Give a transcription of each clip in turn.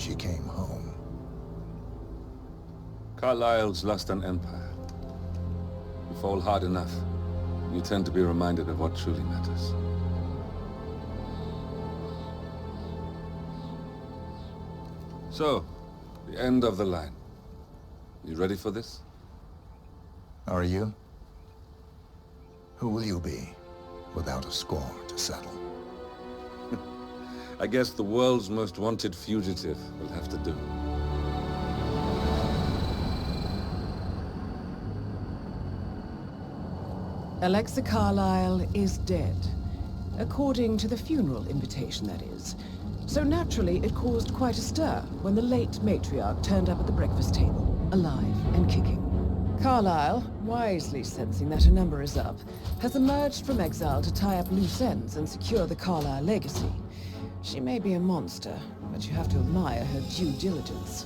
you came home. Carlyle's lost an empire. You fall hard enough, you tend to be reminded of what truly matters. So, the end of the line. You ready for this? Are you? Who will you be, without a score to settle? I guess the world's most wanted fugitive will have to do. Alexa Carlyle is dead. According to the funeral invitation, that is. So naturally, it caused quite a stir when the late matriarch turned up at the breakfast table, alive and kicking. Carlyle, wisely sensing that her number is up, has emerged from exile to tie up loose ends and secure the Carlyle legacy. She may be a monster, but you have to admire her due diligence.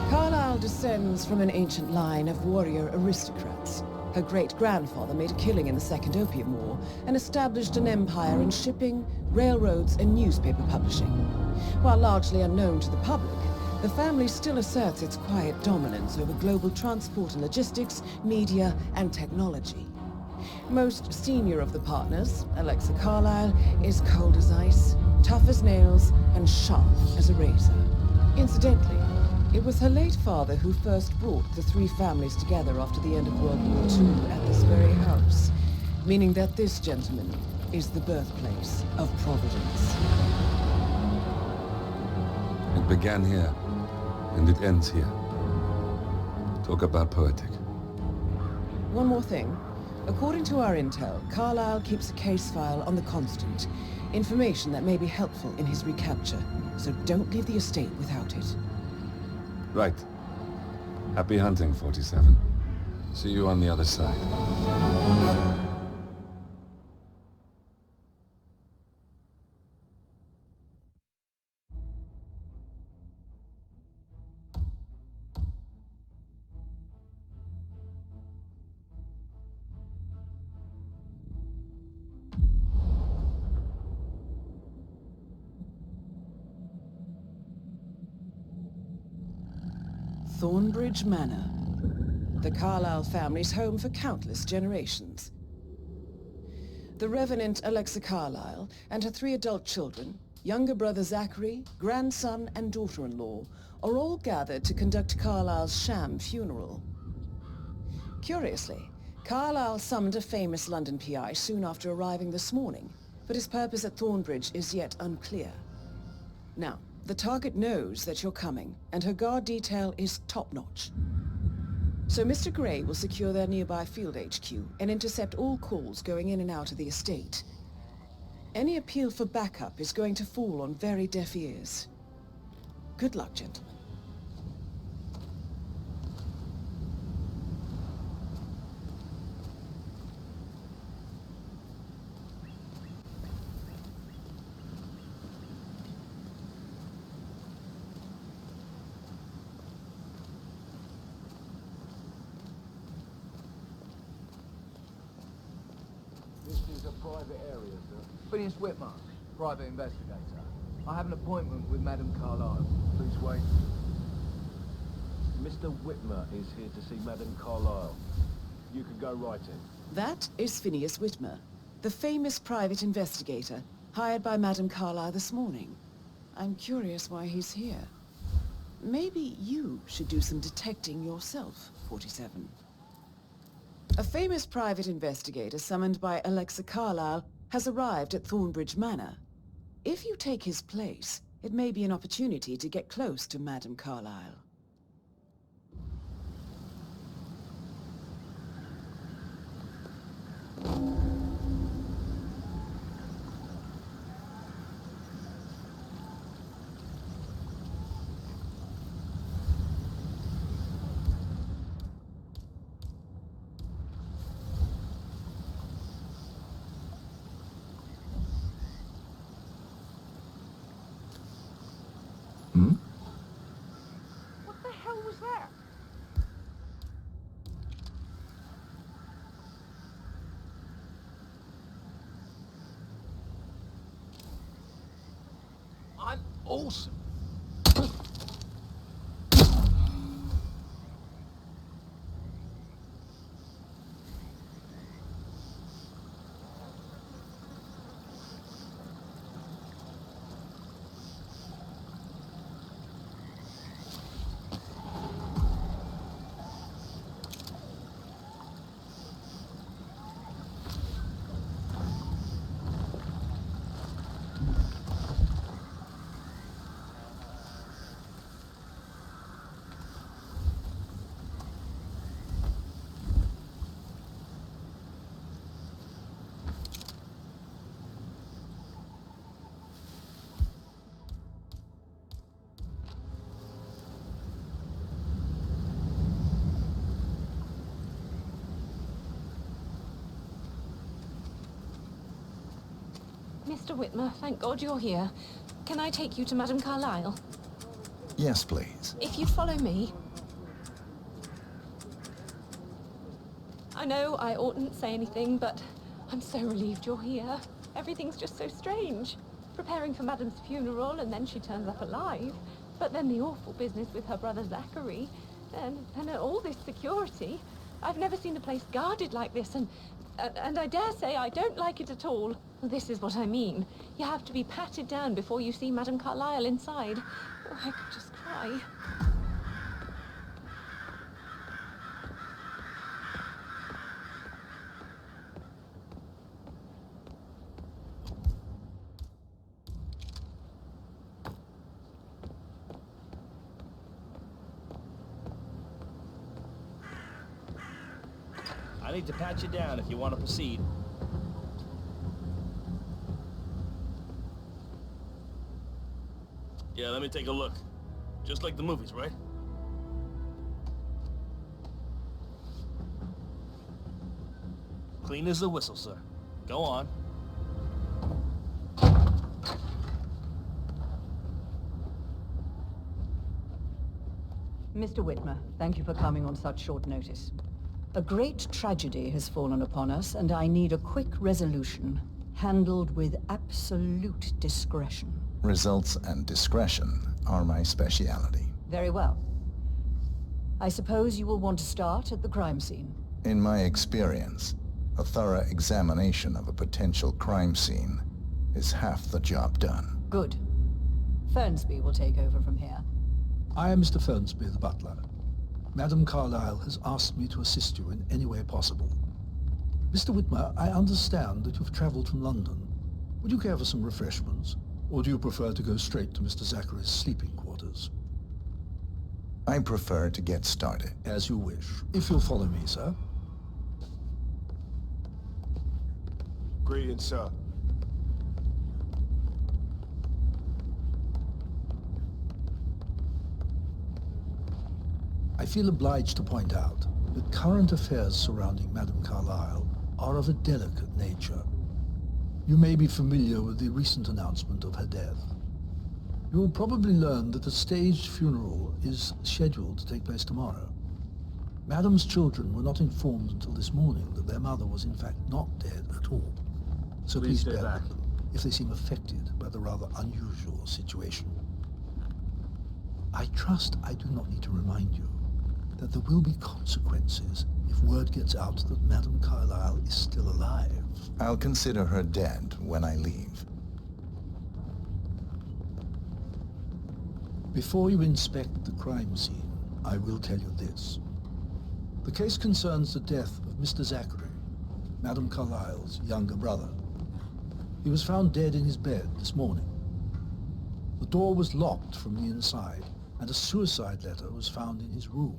Carlyle descends from an ancient line of warrior aristocrats. Her great-grandfather made a killing in the Second Opium War and established an empire in shipping, railroads, and newspaper publishing. While largely unknown to the public, the family still asserts its quiet dominance over global transport and logistics, media, and technology. Most senior of the partners, Alexa Carlyle, is cold as ice, tough as nails, and sharp as a razor. Incidentally, it was her late father who first brought the three families together after the end of World War II at this very house, meaning that this gentleman is the birthplace of Providence. It began here, and it ends here. Talk about poetic. One more thing. According to our intel, Carlyle keeps a case file on the Constant. Information that may be helpful in his recapture, so don't leave the estate without it. Right. Happy hunting, 47. See you on the other side. Thornbridge Manor. The Carlyle family's home for countless generations. The Revenant Alexa Carlyle and her 3 adult children, younger brother Zachary, grandson and daughter-in-law, are all gathered to conduct Carlyle's sham funeral. Curiously, Carlyle summoned a famous London PI soon after arriving this morning, but his purpose at Thornbridge is yet unclear. Now, the target knows that you're coming, and her guard detail is top-notch. So Mr. Gray will secure their nearby field HQ and intercept all calls going in and out of the estate. Any appeal for backup is going to fall on very deaf ears. Good luck, gentlemen. This is a private area, sir. Phineas Whitman, private investigator. I have an appointment with Madame Carlyle. Please wait. Mr. Whitmer is here to see Madame Carlyle. You can go right in. That is Phineas Whitmer, the famous private investigator hired by Madame Carlyle this morning. I'm curious why he's here. Maybe you should do some detecting yourself, 47. A famous private investigator summoned by Alexa Carlyle has arrived at Thornbridge Manor. If you take his place, it may be an opportunity to get close to Madame Carlyle. What the hell was that? I'm awesome. Mr. Whitmer, thank God you're here. Can I take you to Madame Carlyle? Yes, please. If you'd follow me. I know I oughtn't say anything, but I'm so relieved you're here. Everything's just so strange. Preparing for Madame's funeral, and then she turns up alive. But then the awful business with her brother Zachary, and all this security. I've never seen a place guarded like this, and I dare say I don't like it at all. This is what I mean. You have to be patted down before you see Madame Carlyle inside. Oh, I could just cry. I need to pat you down if you want to proceed. Yeah, let me take a look. Just like the movies, right? Clean as a whistle, sir. Go on. Mr. Whitmer, thank you for coming on such short notice. A great tragedy has fallen upon us, and I need a quick resolution, handled with absolute discretion. Results and discretion are my speciality. Very well. I suppose you will want to start at the crime scene. In my experience, a thorough examination of a potential crime scene is half the job done. Good. Fernsby will take over from here. I am Mr. Fernsby, the butler. Madame Carlyle has asked me to assist you in any way possible. Mr. Whitmer, I understand that you've traveled from London. Would you care for some refreshments? Or do you prefer to go straight to Mr. Zachary's sleeping quarters? I prefer to get started. As you wish. If you'll follow me, sir. Greetings, sir. I feel obliged to point out that current affairs surrounding Madame Carlyle are of a delicate nature. You may be familiar with the recent announcement of her death. You will probably learn that a staged funeral is scheduled to take place tomorrow. Madame's children were not informed until this morning that their mother was in fact not dead at all. So please bear with them if they seem affected by the rather unusual situation. I trust I do not need to remind you that there will be consequences if word gets out that Madame Carlyle is still alive. I'll consider her dead when I leave. Before you inspect the crime scene, I will tell you this. The case concerns the death of Mr. Zachary, Madame Carlyle's younger brother. He was found dead in his bed this morning. The door was locked from the inside, and a suicide letter was found in his room.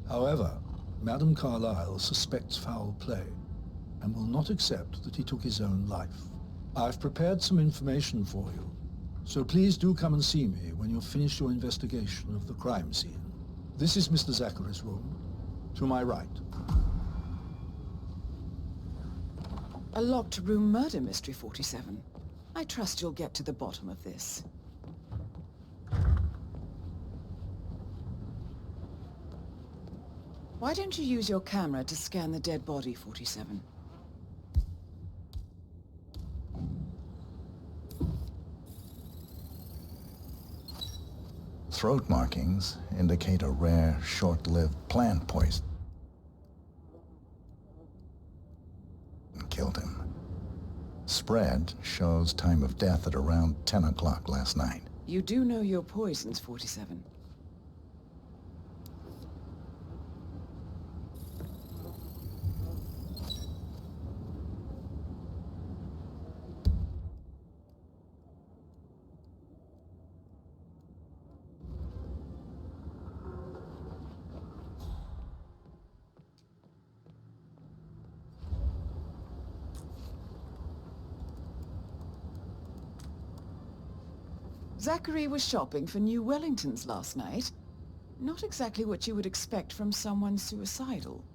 However, Madame Carlyle suspects foul play and will not accept that he took his own life. I've prepared some information for you, so please do come and see me when you've finished your investigation of the crime scene. This is Mr. Zachary's room, to my right. A locked room murder mystery, 47. I trust you'll get to the bottom of this. Why don't you use your camera to scan the dead body, 47? Throat markings indicate a rare, short-lived plant poison. Killed him. Spread shows time of death at around 10 o'clock last night. You do know your poisons, 47. Zachary was shopping for new Wellingtons last night. Not exactly what you would expect from someone suicidal.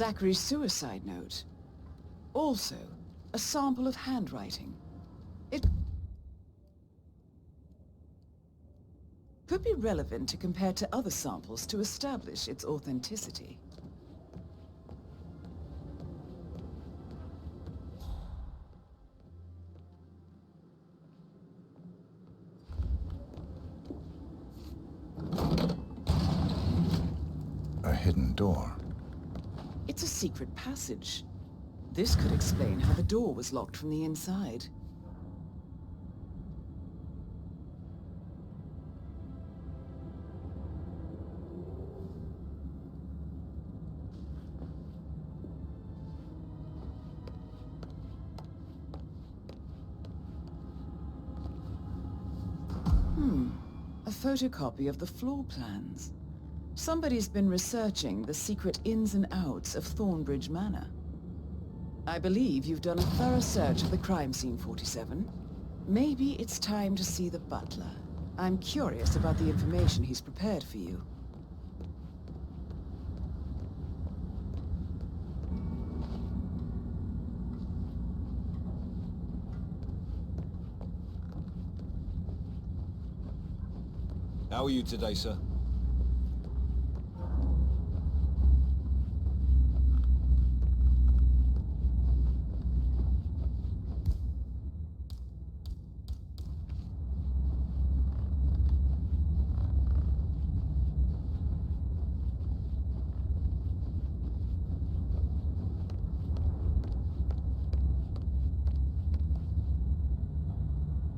Zachary's suicide note. Also, a sample of handwriting. It could be relevant to compare to other samples to establish its authenticity. A hidden door. It's a secret passage. This could explain how the door was locked from the inside. A photocopy of the floor plans. Somebody's been researching the secret ins and outs of Thornbridge Manor. I believe you've done a thorough search of the crime scene, 47. Maybe it's time to see the butler. I'm curious about the information he's prepared for you. How are you today, sir?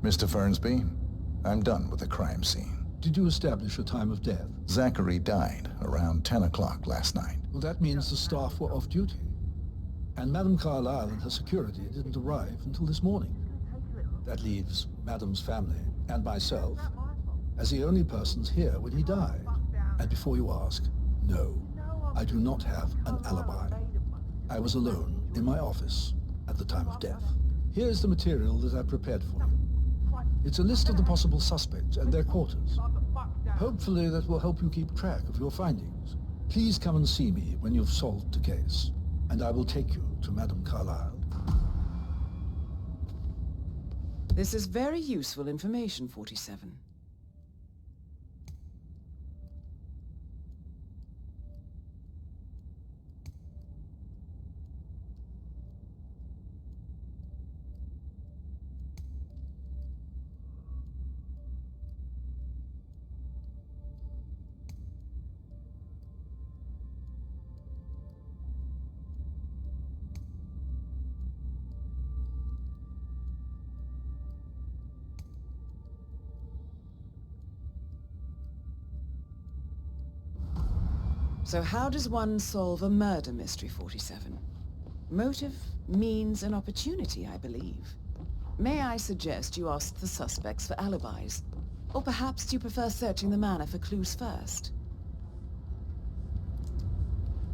Mr. Fernsby, I'm done with the crime scene. Did you establish a time of death? Zachary died around 10 o'clock last night. Well, that means the staff were off duty. And Madame Carlyle and her security didn't arrive until this morning. That leaves Madame's family and myself as the only persons here when he died. And before you ask, no, I do not have an alibi. I was alone in my office at the time of death. Here's the material that I prepared for you. It's a list of the possible suspects and their quarters. Hopefully that will help you keep track of your findings. Please come and see me when you've solved the case, and I will take you to Madame Carlyle. This is very useful information, 47. So how does one solve a murder mystery, 47? Motive, means, and opportunity, I believe. May I suggest you ask the suspects for alibis? Or perhaps you prefer searching the manor for clues first?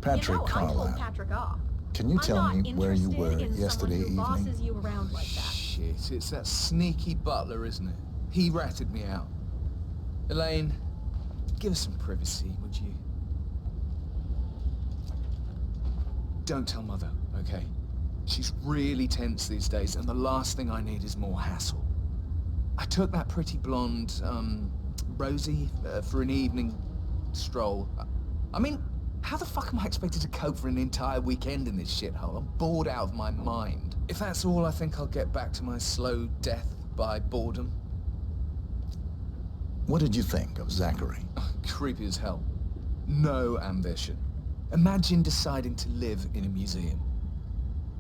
Patrick I Carlyle. told Patrick off. Can you tell I'm me not where you were interested in yesterday someone who evening? bosses you around like that. Shit, it's that sneaky butler, isn't it? He ratted me out. Elaine, give us some privacy, would you? Don't tell Mother, okay? She's really tense these days, and the last thing I need is more hassle. I took that pretty blonde, Rosie, for an evening stroll. I mean, how the fuck am I expected to cope for an entire weekend in this shithole? I'm bored out of my mind. If that's all, I think I'll get back to my slow death by boredom. What did you think of Zachary? Creepy as hell. No ambition. Imagine deciding to live in a museum.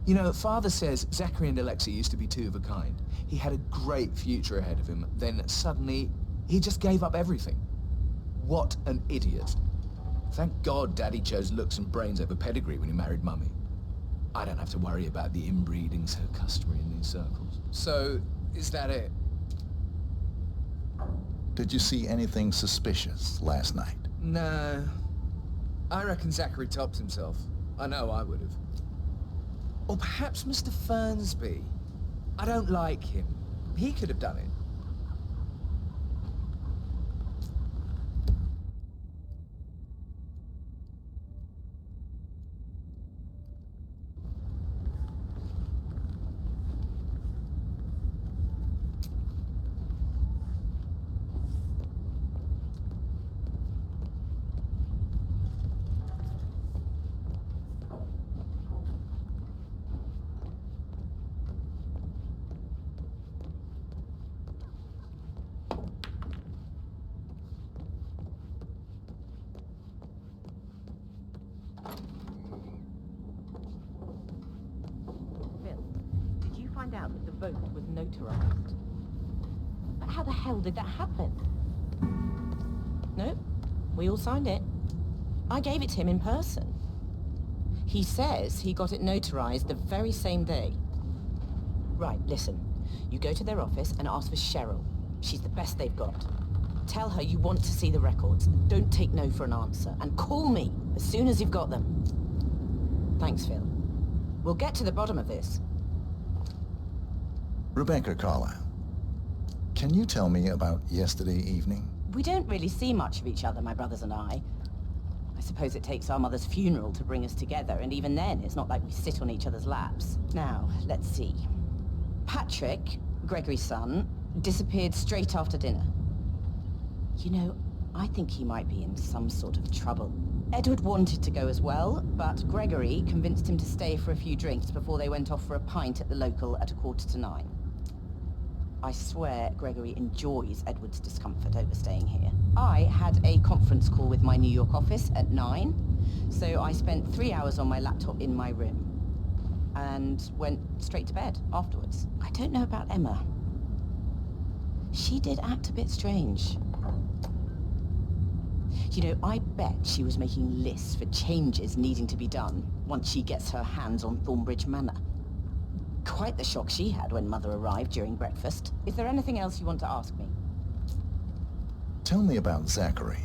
You know, Father says Zachary and Alexei used to be two of a kind. He had a great future ahead of him, then suddenly, he just gave up everything. What an idiot. Thank God Daddy chose looks and brains over pedigree when he married Mummy. I don't have to worry about the inbreeding so customary in these circles. So, is that it? Did you see anything suspicious last night? No. I reckon Zachary topped himself. I know I would have. Or perhaps Mr. Fernsby. I don't like him. He could have done it. find out that the vote was notarized. But how the hell did that happen? No, we all signed it. I gave it to him in person. He says he got it notarized the very same day. Right, listen. You go to their office and ask for Cheryl. She's the best they've got. Tell her you want to see the records. Don't take no for an answer. And call me as soon as you've got them. Thanks, Phil. We'll get to the bottom of this. Rebecca Carlyle, can you tell me about yesterday evening? We don't really see much of each other, my brothers and I. I suppose it takes our mother's funeral to bring us together, and even then, it's not like we sit on each other's laps. Now, let's see. Patrick, Gregory's son, disappeared straight after dinner. You know, I think he might be in some sort of trouble. Edward wanted to go as well, but Gregory convinced him to stay for a few drinks before they went off for a pint at the local at 9:15. I swear Gregory enjoys Edward's discomfort over staying here. I had a conference call with my New York office at 9, so I spent 3 hours on my laptop in my room and went straight to bed afterwards. I don't know about Emma. She did act a bit strange. You know, I bet she was making lists for changes needing to be done once she gets her hands on Thornbridge Manor. Quite the shock she had when Mother arrived during breakfast. Is there anything else you want to ask me? Tell me about Zachary.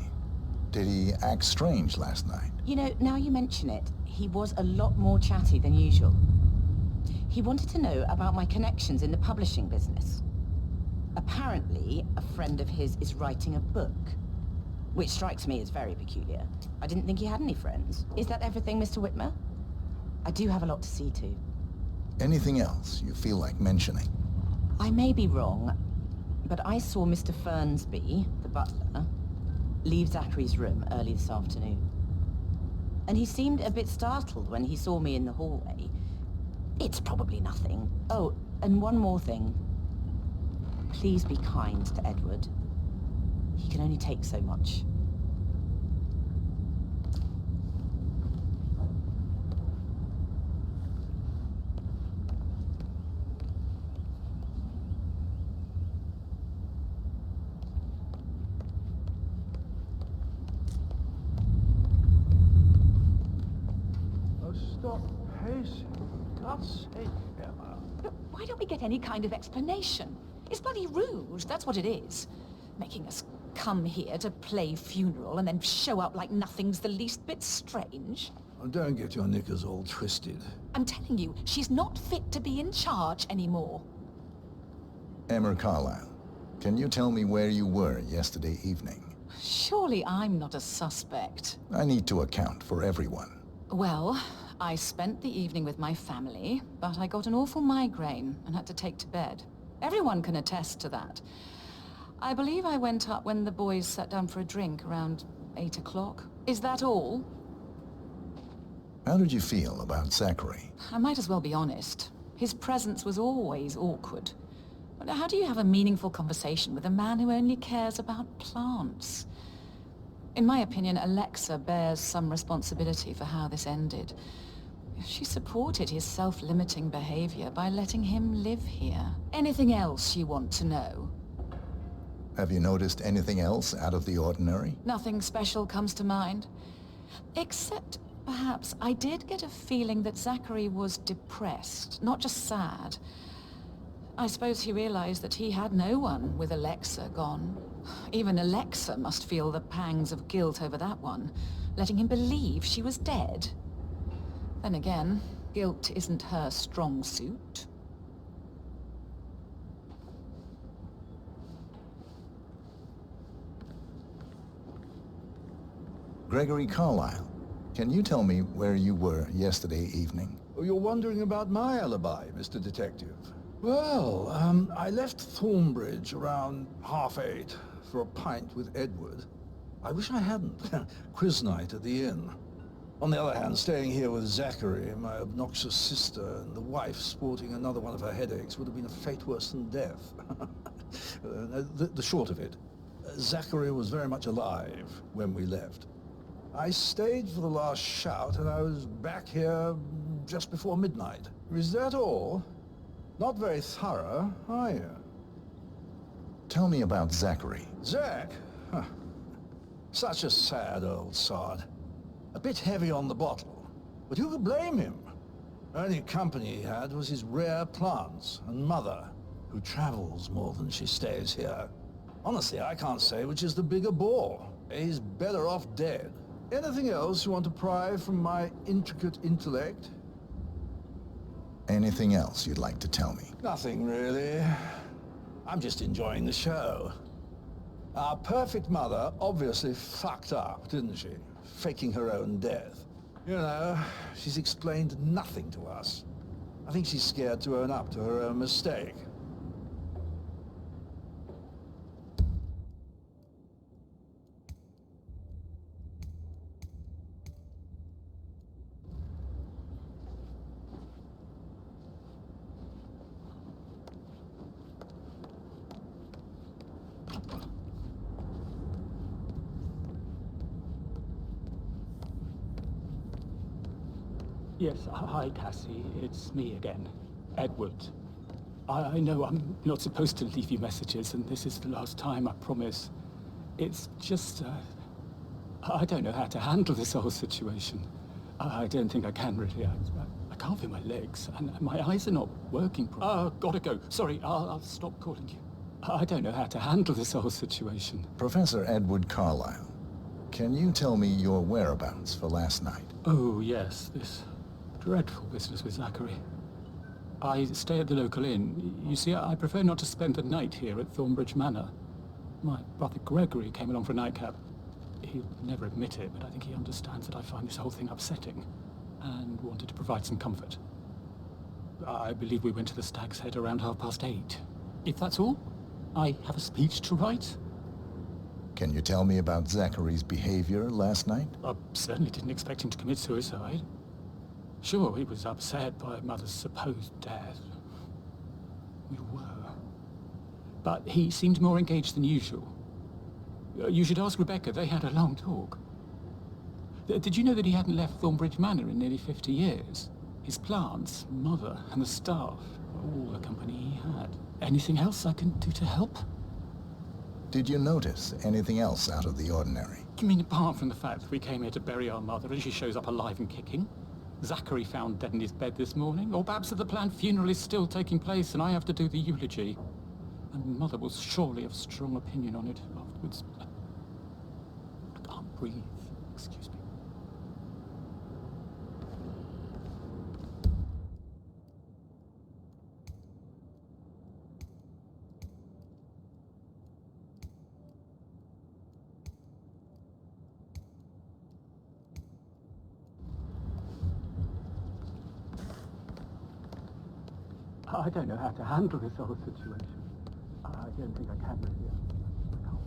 Did he act strange last night? You know, now you mention it, he was a lot more chatty than usual. He wanted to know about my connections in the publishing business. Apparently, a friend of his is writing a book, which strikes me as very peculiar. I didn't think he had any friends. Is that everything, Mr. Whitmer? I do have a lot to see to. Anything else you feel like mentioning? I may be wrong, but I saw Mr. Fernsby, the butler, leave Zachary's room early this afternoon. And he seemed a bit startled when he saw me in the hallway. It's probably nothing. Oh, and one more thing. Please be kind to Edward. He can only take so much. Oh, stop pacing. For God's sake, Emma. But why don't we get any kind of explanation? It's bloody rude, that's what it is. Making us come here to play funeral and then show up like nothing's the least bit strange. Oh, don't get your knickers all twisted. I'm telling you, she's not fit to be in charge anymore. Emma Carlyle, can you tell me where you were yesterday evening? Surely I'm not a suspect. I need to account for everyone. Well, I spent the evening with my family, but I got an awful migraine and had to take to bed. Everyone can attest to that. I believe I went up when the boys sat down for a drink around 8 o'clock. Is that all? How did you feel about Zachary? I might as well be honest. His presence was always awkward. But how do you have a meaningful conversation with a man who only cares about plants? In my opinion, Alexa bears some responsibility for how this ended. She supported his self-limiting behavior by letting him live here. Anything else you want to know? Have you noticed anything else out of the ordinary? Nothing special comes to mind. Except, perhaps, I did get a feeling that Zachary was depressed, not just sad. I suppose he realized that he had no one with Alexa gone. Even Alexa must feel the pangs of guilt over that one, letting him believe she was dead. Then again, guilt isn't her strong suit. Gregory Carlyle, can you tell me where you were yesterday evening? Oh, you're wondering about my alibi, Mr. Detective. Well, I left Thornbridge around 8:30 for a pint with Edward. I wish I hadn't. Quiz night at the inn. On the other hand, staying here with Zachary, my obnoxious sister, and the wife sporting another one of her headaches would have been a fate worse than death. The short of it, Zachary was very much alive when we left. I stayed for the last shout, and I was back here just before midnight. Is that all? Not very thorough, are you? Tell me about Zachary. Zack? Huh. Such a sad old sod. A bit heavy on the bottle. But who could blame him? Only company he had was his rare plants and mother, who travels more than she stays here. Honestly, I can't say which is the bigger bore. He's better off dead. Anything else you want to pry from my intricate intellect? Anything else you'd like to tell me? Nothing really. I'm just enjoying the show. Our perfect mother obviously fucked up, didn't she? Faking her own death. You know, she's explained nothing to us. I think she's scared to own up to her own mistake. Yes, hi Cassie, it's me again, Edward. I know I'm not supposed to leave you messages, and this is the last time, I promise. It's just, I don't know how to handle this whole situation. I don't think I can really. I can't feel my legs, and my eyes are not working properly. Gotta go. Sorry, I'll stop calling you. I don't know how to handle this whole situation. Professor Edward Carlyle, can you tell me your whereabouts for last night? Oh, yes, this dreadful business with Zachary. I stay at the local inn. You see, I prefer not to spend the night here at Thornbridge Manor. My brother Gregory came along for a nightcap. He'll never admit it, but I think he understands that I find this whole thing upsetting, and wanted to provide some comfort. I believe we went to the Stag's Head around 8:30. If that's all, I have a speech to write. Can you tell me about Zachary's behavior last night? I certainly didn't expect him to commit suicide. Sure, he was upset by Mother's supposed death. We were. But he seemed more engaged than usual. You should ask Rebecca, they had a long talk. Did you know that he hadn't left Thornbridge Manor in nearly 50 years? His plants, Mother, and the staff, all the company he had. Anything else I can do to help? Did you notice anything else out of the ordinary? You mean apart from the fact that we came here to bury our mother and she shows up alive and kicking? Zachary found dead in his bed this morning? Or perhaps that the planned funeral is still taking place and I have to do the eulogy? And Mother will surely have strong opinion on it afterwards. I can't breathe. Excuse me. I don't know how to handle this whole situation. I don't think I can really. I can't.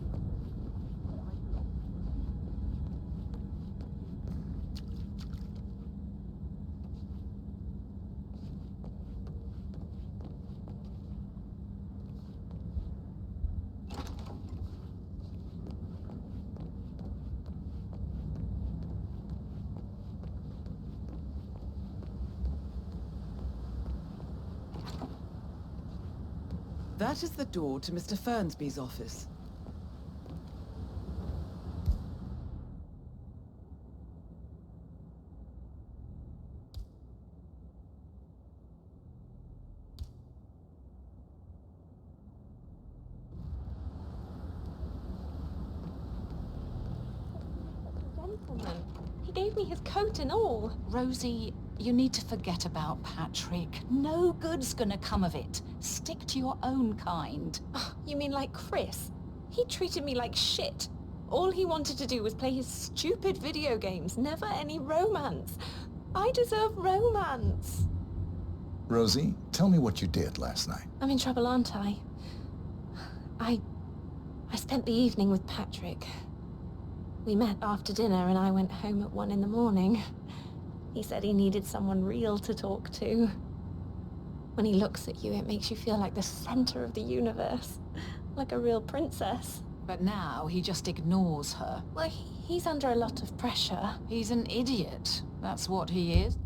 That is the door to Mr. Fernsby's office. Gentleman. He gave me his coat and all. Rosie, you need to forget about Patrick. No good's gonna come of it. Stick to your own kind. You mean like Chris? He treated me like shit. All he wanted to do was play his stupid video games, never any romance. I deserve romance. Rosie, tell me what you did last night. I'm in trouble, aren't I? I spent the evening with Patrick. We met after dinner and I went home at 1 in the morning. He said he needed someone real to talk to. When he looks at you, it makes you feel like the center of the universe. Like a real princess. But now he just ignores her. Well, he's under a lot of pressure. He's an idiot. That's what he is.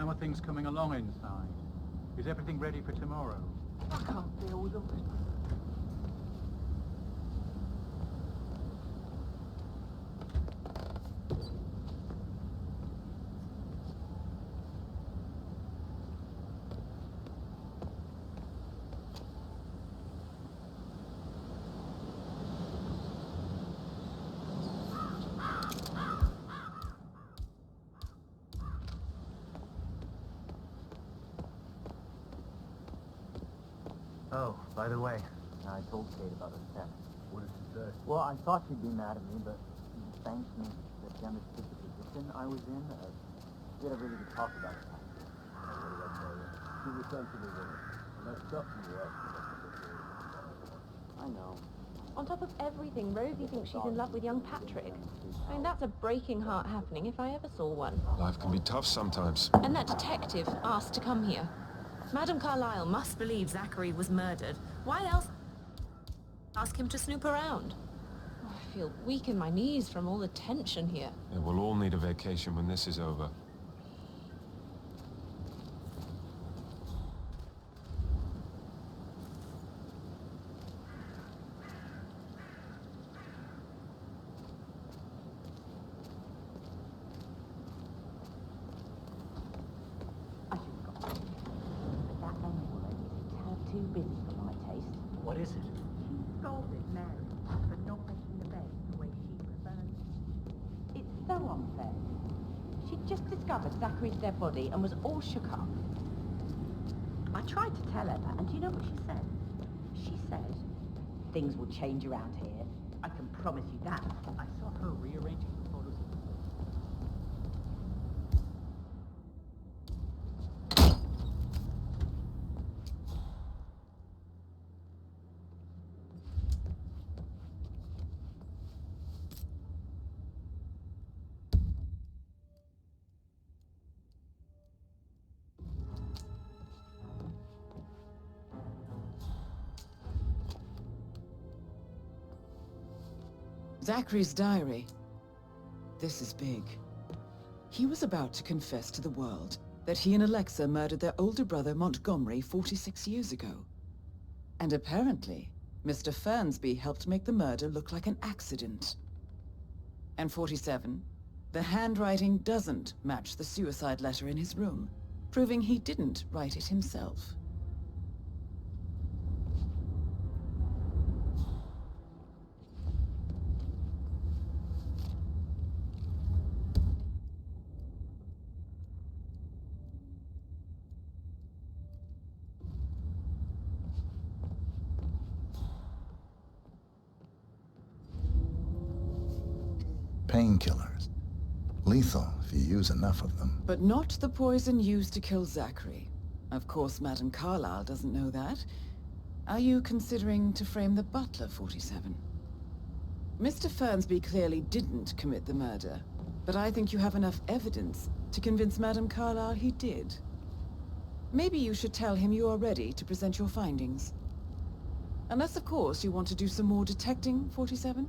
How are things coming along inside? Is everything ready for tomorrow? I can't deal with all this. Oh, by the way, I told Kate about the theft. What did she say? Well, I thought she'd be mad at me, but she thanked me that she understood the position I was in. We had a really good talk about it. What did I tell you? She's a sensitive woman. And that stuff you were asking about. I know. On top of everything, Rosie thinks she's in love with young Patrick. I mean, that's a breaking heart happening if I ever saw one. Life can be tough sometimes. And that detective asked to come here. Madame Carlyle must believe Zachary was murdered. Why else ask him to snoop around? Oh, I feel weak in my knees from all the tension here. Yeah, we'll all need a vacation when this is over. I should have got it. But that young woman is a tad too busy for my taste. What is it? She scolded Mary for not making the bed the way she prefers. It's so unfair. She'd just discovered Zachary's dead body and was all shook up. I tried to tell her that, and do you know what she said? She said, things will change around here. I can promise you that. I saw her rearranging the photos of the Zachary's diary. This is big. He was about to confess to the world that he and Alexa murdered their older brother Montgomery 46 years ago. And apparently, Mr. Fernsby helped make the murder look like an accident. And 47, the handwriting doesn't match the suicide letter in his room, proving he didn't write it himself. Painkillers. Lethal if you use enough of them. But not the poison used to kill Zachary. Of course, Madame Carlyle doesn't know that. Are you considering to frame the butler, 47? Mr. Fernsby clearly didn't commit the murder, but I think you have enough evidence to convince Madame Carlyle he did. Maybe you should tell him you are ready to present your findings. Unless, of course, you want to do some more detecting, 47?